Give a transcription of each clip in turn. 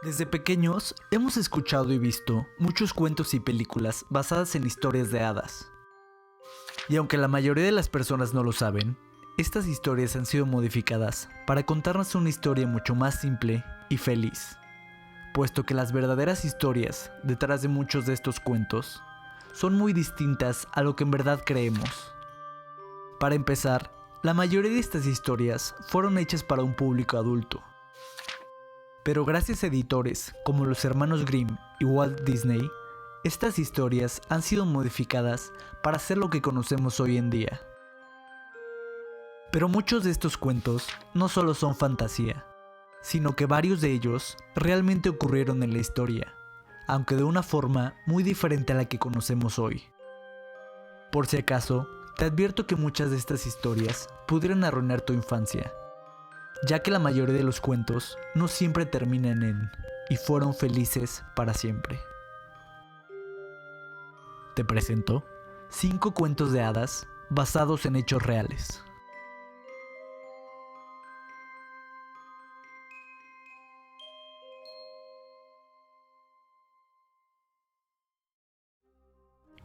Desde pequeños hemos escuchado y visto muchos cuentos y películas basadas en historias de hadas. Y aunque la mayoría de las personas no lo saben, estas historias han sido modificadas para contarnos una historia mucho más simple y feliz, puesto que las verdaderas historias detrás de muchos de estos cuentos son muy distintas a lo que en verdad creemos. Para empezar, la mayoría de estas historias fueron hechas para un público adulto. Pero gracias a editores como los hermanos Grimm y Walt Disney, estas historias han sido modificadas para ser lo que conocemos hoy en día. Pero muchos de estos cuentos no solo son fantasía, sino que varios de ellos realmente ocurrieron en la historia, aunque de una forma muy diferente a la que conocemos hoy. Por si acaso, te advierto que muchas de estas historias pudieran arruinar tu infancia, ya que la mayoría de los cuentos no siempre terminan en "y fueron felices para siempre". Te presento 5 cuentos de hadas basados en hechos reales.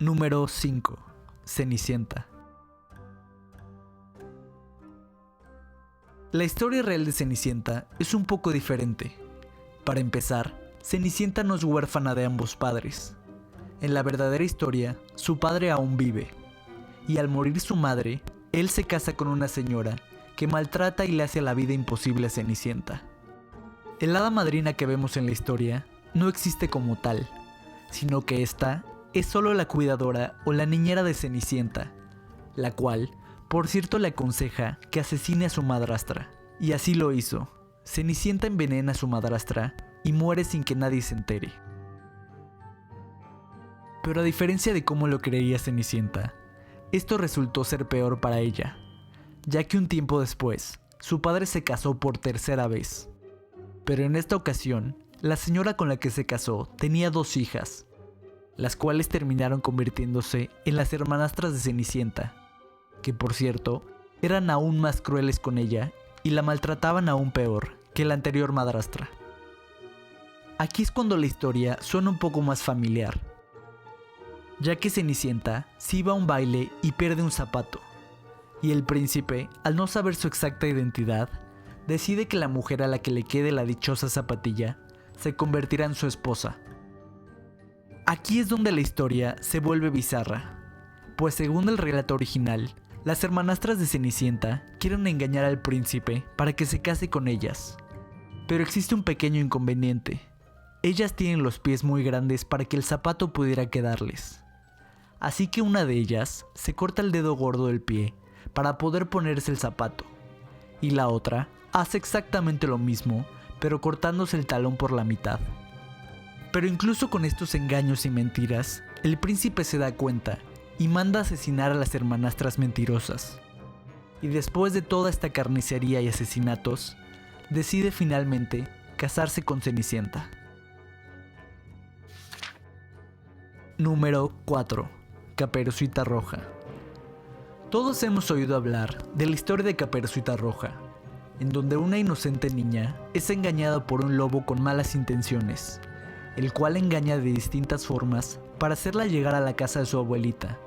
Número 5. Cenicienta. La historia real de Cenicienta es un poco diferente. Para empezar, Cenicienta no es huérfana de ambos padres. En la verdadera historia, su padre aún vive, y al morir su madre, él se casa con una señora que maltrata y le hace la vida imposible a Cenicienta. El hada madrina que vemos en la historia no existe como tal, sino que esta es solo la cuidadora o la niñera de Cenicienta, la cual, por cierto, le aconseja que asesine a su madrastra. Y así lo hizo. Cenicienta envenena a su madrastra y muere sin que nadie se entere. Pero a diferencia de cómo lo creía Cenicienta, esto resultó ser peor para ella, ya que un tiempo después, su padre se casó por tercera vez. Pero en esta ocasión, la señora con la que se casó tenía 2 hijas, las cuales terminaron convirtiéndose en las hermanastras de Cenicienta, que por cierto, eran aún más crueles con ella y la maltrataban aún peor que la anterior madrastra. Aquí es cuando la historia suena un poco más familiar, ya que Cenicienta se iba a un baile y pierde un zapato, y el príncipe, al no saber su exacta identidad, decide que la mujer a la que le quede la dichosa zapatilla se convertirá en su esposa. Aquí es donde la historia se vuelve bizarra, pues según el relato original, las hermanastras de Cenicienta quieren engañar al príncipe para que se case con ellas. Pero existe un pequeño inconveniente. Ellas tienen los pies muy grandes para que el zapato pudiera quedarles. Así que una de ellas se corta el dedo gordo del pie para poder ponerse el zapato. Y la otra hace exactamente lo mismo, pero cortándose el talón por la mitad. Pero incluso con estos engaños y mentiras, el príncipe se da cuenta y manda asesinar a las hermanastras mentirosas. Y después de toda esta carnicería y asesinatos, decide finalmente casarse con Cenicienta. Número 4. Caperucita Roja. Todos hemos oído hablar de la historia de Caperucita Roja, en donde una inocente niña es engañada por un lobo con malas intenciones, el cual engaña de distintas formas para hacerla llegar a la casa de su abuelita,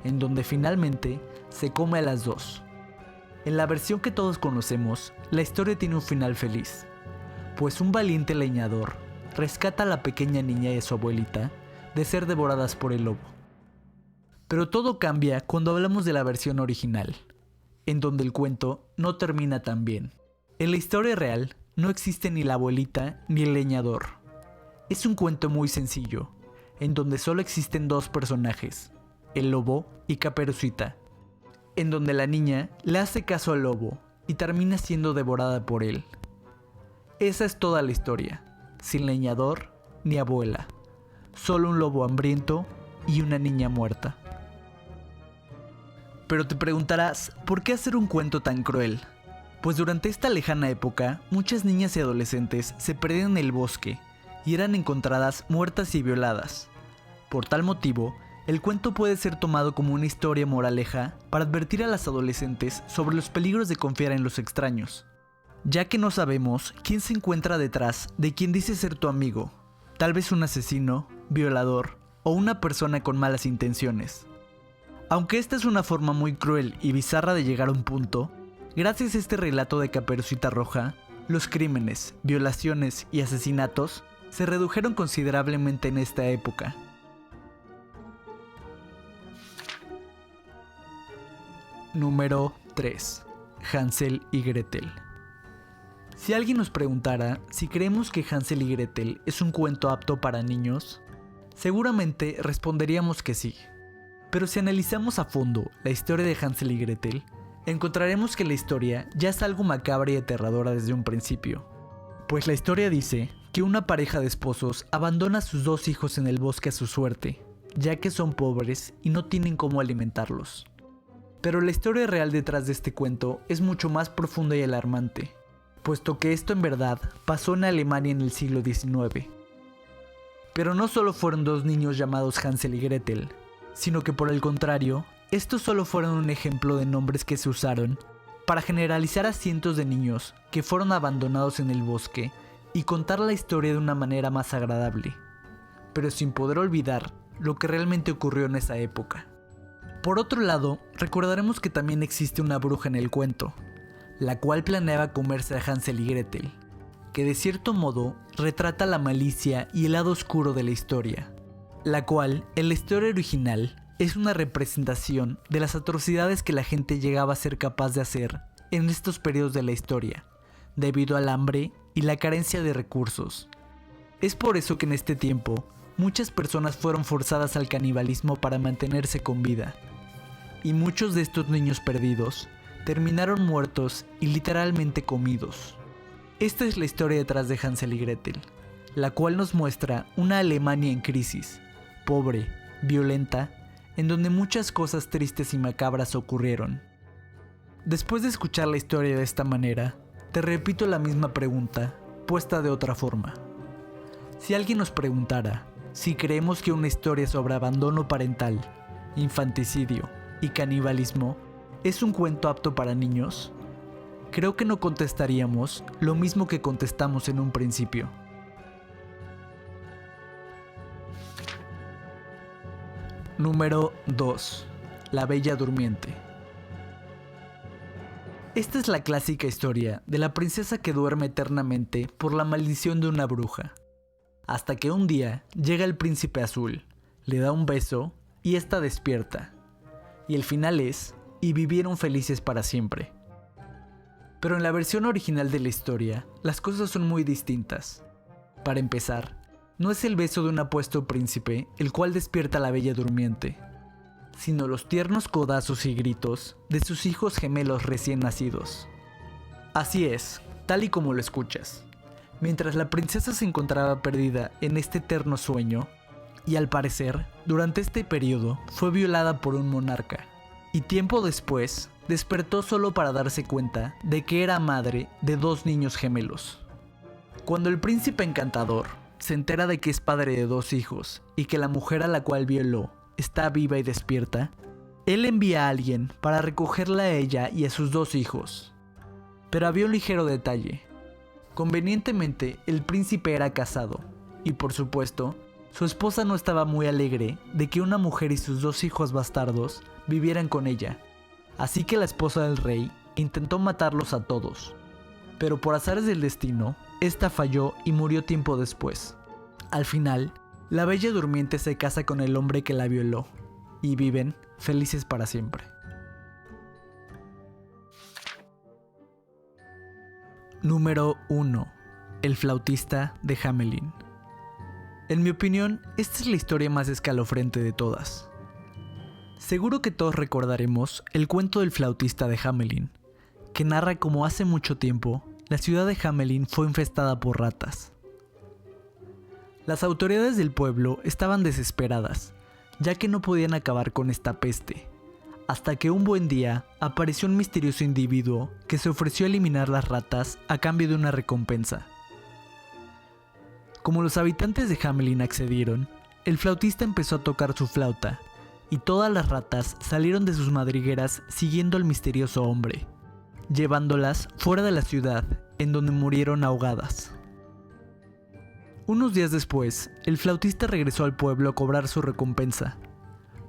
en donde finalmente se come a las 2. En la versión que todos conocemos, la historia tiene un final feliz, pues un valiente leñador rescata a la pequeña niña y a su abuelita de ser devoradas por el lobo. Pero todo cambia cuando hablamos de la versión original, en donde el cuento no termina tan bien. En la historia real no existe ni la abuelita ni el leñador. Es un cuento muy sencillo, en donde solo existen 2 personajes, el lobo y Caperucita, en donde la niña le hace caso al lobo y termina siendo devorada por él. Esa es toda la historia, sin leñador ni abuela, solo un lobo hambriento y una niña muerta. Pero te preguntarás, ¿por qué hacer un cuento tan cruel? Pues durante esta lejana época, muchas niñas y adolescentes se perdían en el bosque y eran encontradas muertas y violadas. Por tal motivo, el cuento puede ser tomado como una historia moraleja para advertir a las adolescentes sobre los peligros de confiar en los extraños. ya que no sabemos quién se encuentra detrás de quien dice ser tu amigo, tal vez un asesino, violador o una persona con malas intenciones. Aunque esta es una forma muy cruel y bizarra de llegar a un punto, gracias a este relato de Caperucita Roja, los crímenes, violaciones y asesinatos se redujeron considerablemente en esta época. Número 3. Hansel y Gretel. Si alguien nos preguntara si creemos que Hansel y Gretel es un cuento apto para niños, seguramente responderíamos que sí. Pero si analizamos a fondo la historia de Hansel y Gretel, encontraremos que la historia ya es algo macabra y aterradora desde un principio. Pues la historia dice que una pareja de esposos abandona a sus 2 hijos en el bosque a su suerte, ya que son pobres y no tienen cómo alimentarlos. Pero la historia real detrás de este cuento es mucho más profunda y alarmante, puesto que esto en verdad pasó en Alemania en el siglo XIX. Pero no solo fueron 2 niños llamados Hansel y Gretel, sino que por el contrario, estos solo fueron un ejemplo de nombres que se usaron para generalizar a cientos de niños que fueron abandonados en el bosque y contar la historia de una manera más agradable, pero sin poder olvidar lo que realmente ocurrió en esa época. Por otro lado, recordaremos que también existe una bruja en el cuento, la cual planeaba comerse a Hansel y Gretel, que de cierto modo retrata la malicia y el lado oscuro de la historia, la cual, en la historia original, es una representación de las atrocidades que la gente llegaba a ser capaz de hacer en estos periodos de la historia, debido al hambre y la carencia de recursos. Es por eso que en este tiempo, muchas personas fueron forzadas al canibalismo para mantenerse con vida, y muchos de estos niños perdidos terminaron muertos y literalmente comidos. Esta es la historia detrás de Hansel y Gretel, la cual nos muestra una Alemania en crisis, pobre, violenta, en donde muchas cosas tristes y macabras ocurrieron. Después de escuchar la historia de esta manera, te repito la misma pregunta, puesta de otra forma. Si alguien nos preguntara si creemos que una historia sobre abandono parental, infanticidio y canibalismo es un cuento apto para niños, creo que no contestaríamos lo mismo que contestamos en un principio. Número 2. La Bella Durmiente. Esta es la clásica historia de la princesa que duerme eternamente por la maldición de una bruja, hasta que un día llega el príncipe azul, le da un beso y ésta despierta. Y el final es, y vivieron felices para siempre. Pero en la versión original de la historia, las cosas son muy distintas. Para empezar, no es el beso de un apuesto príncipe el cual despierta a la Bella Durmiente, sino los tiernos codazos y gritos de sus hijos gemelos recién nacidos. Así es, tal y como lo escuchas. Mientras la princesa se encontraba perdida en este eterno sueño, y al parecer, durante este periodo fue violada por un monarca, y tiempo después despertó solo para darse cuenta de que era madre de 2 niños gemelos. Cuando el príncipe encantador se entera de que es padre de 2 hijos y que la mujer a la cual violó está viva y despierta, él envía a alguien para recogerla a ella y a sus 2 hijos. Pero había un ligero detalle. Convenientemente, el príncipe era casado, y por supuesto, su esposa no estaba muy alegre de que una mujer y sus 2 hijos bastardos vivieran con ella, así que la esposa del rey intentó matarlos a todos. Pero por azares del destino, esta falló y murió tiempo después. Al final, la Bella Durmiente se casa con el hombre que la violó, y viven felices para siempre. Número 1. El flautista de Hamelin. En mi opinión, esta es la historia más escalofriante de todas. Seguro que todos recordaremos el cuento del flautista de Hamelin, que narra cómo hace mucho tiempo la ciudad de Hamelin fue infestada por ratas. Las autoridades del pueblo estaban desesperadas, ya que no podían acabar con esta peste, hasta que un buen día apareció un misterioso individuo que se ofreció a eliminar las ratas a cambio de una recompensa. Como los habitantes de Hamelin accedieron, el flautista empezó a tocar su flauta, y todas las ratas salieron de sus madrigueras siguiendo al misterioso hombre, llevándolas fuera de la ciudad en donde murieron ahogadas. Unos días después, el flautista regresó al pueblo a cobrar su recompensa,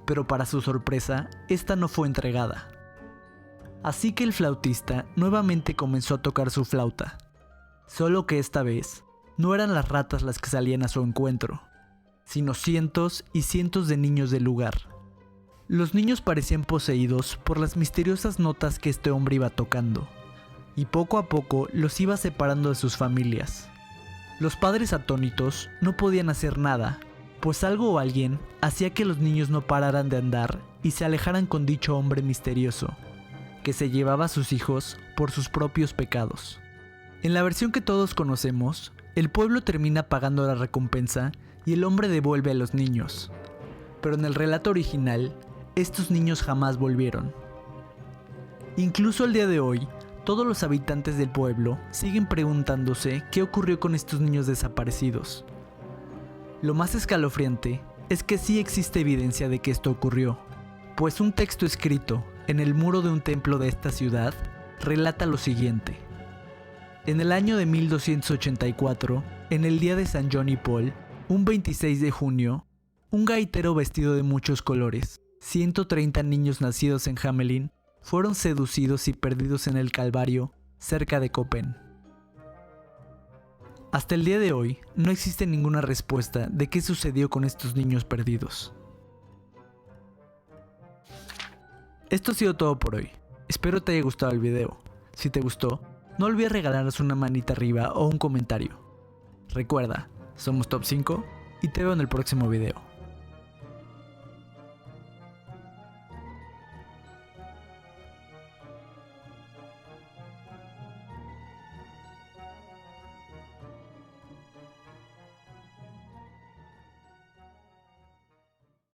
pero para su sorpresa, esta no fue entregada. Así que el flautista nuevamente comenzó a tocar su flauta, solo que esta vez no eran las ratas las que salían a su encuentro, sino cientos y cientos de niños del lugar. Los niños parecían poseídos por las misteriosas notas que este hombre iba tocando, y poco a poco los iba separando de sus familias. Los padres atónitos no podían hacer nada, pues algo o alguien hacía que los niños no pararan de andar y se alejaran con dicho hombre misterioso, que se llevaba a sus hijos por sus propios pecados. En la versión que todos conocemos, el pueblo termina pagando la recompensa y el hombre devuelve a los niños. Pero en el relato original, estos niños jamás volvieron. Incluso al día de hoy, todos los habitantes del pueblo siguen preguntándose qué ocurrió con estos niños desaparecidos. Lo más escalofriante es que sí existe evidencia de que esto ocurrió, pues un texto escrito en el muro de un templo de esta ciudad relata lo siguiente. En el año de 1284, en el día de San John y Paul, un 26 de junio, un gaitero vestido de muchos colores, 130 niños nacidos en Hamelin, fueron seducidos y perdidos en el Calvario, cerca de Copen. Hasta el día de hoy, no existe ninguna respuesta de qué sucedió con estos niños perdidos. Esto ha sido todo por hoy. Espero te haya gustado el video. Si te gustó, no olvides regalarnos una manita arriba o un comentario. Recuerda, somos Top 5 y te veo en el próximo video.